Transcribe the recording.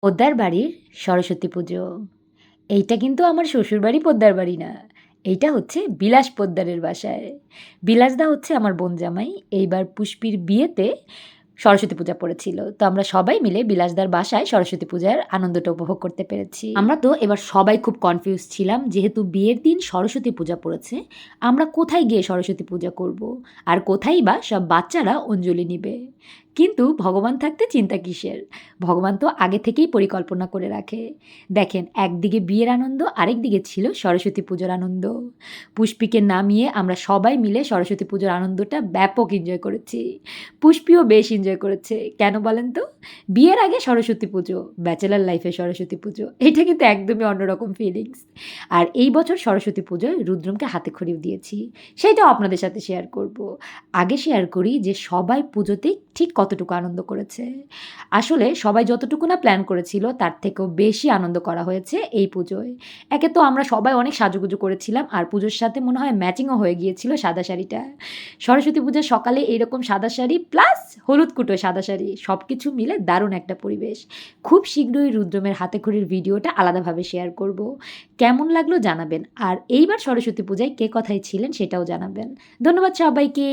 পোদ্দার বাড়ির সরস্বতী পুজো। এইটা কিন্তু আমার শ্বশুরবাড়ি পোদ্দার বাড়ি না। এইটা হচ্ছে বিলাস পোদ্দারের বাসায়। বিলাসদা হচ্ছে আমার বোনজামাই। এইবার পুষ্পির বিয়েতে সরস্বতী পূজা পড়েছিল। তো আমরা সবাই মিলে বিলাসদার বাসায় সরস্বতী পূজার আনন্দটা উপভোগ করতে পেরেছি। আমরা তো এবার সবাই খুব কনফিউজ ছিলাম যেহেতু বিয়ের দিন সরস্বতী পূজা পড়েছে, আমরা কোথায় গিয়ে সরস্বতী পূজা করব? আর কোথায়ই বা সব বাচ্চারা অঞ্জলি নিবে? কিন্তু ভগবান থাকতে চিন্তা কিসের? ভগবান তো আগে থেকেই পরিকল্পনা করে রাখে। দেখেন একদিকে বিয়ের আনন্দ আরেকদিকে ছিল সরস্বতী পুজোর আনন্দ। পুষ্পিকে নামিয়ে আমরা সবাই মিলে সরস্বতী পুজোর আনন্দটা ব্যাপক এনজয় করেছি। পুষ্পিও বেশ এনজয় করেছে। কেন বলেন তো? বিয়ের আগে সরস্বতী পুজো, ব্যাচেলর লাইফে সরস্বতী পুজো। এটা কিন্তু একদমই অন্যরকম ফিলিংস। আর এই বছর সরস্বতী পুজোয় রুদ্রমকে হাতেখড়িও দিয়েছি। সেটাও আপনাদের সাথে শেয়ার করব। আগে শেয়ার করি যে সবাই পুজোতে ঠিক কতটুকু আনন্দ করেছে। আসলে সবাই যতটুকু না প্ল্যান করেছিল তার থেকেও বেশি আনন্দ করা হয়েছে এই পুজোয়। একে তো আমরা সবাই অনেক সাজুগুজু করেছিলাম আর পুজোর সাথে মনে হয় ম্যাচিংও হয়ে গিয়েছিল সাদা শাড়িটা। সরস্বতী পূজার সকালে এইরকম সাদা শাড়ি প্লাস হলুদ কুটোয় সাদা শাড়ি সব কিছু মিলে দারুণ একটা পরিবেশ। খুব শীঘ্রই রুদ্রমের হাতেখড়ির ভিডিওটা আলাদাভাবে শেয়ার করব। কেমন লাগলো জানাবেন। আর এইবার সরস্বতী পূজায় কে কথায় ছিলেন সেটাও জানাবেন। ধন্যবাদ সবাইকে।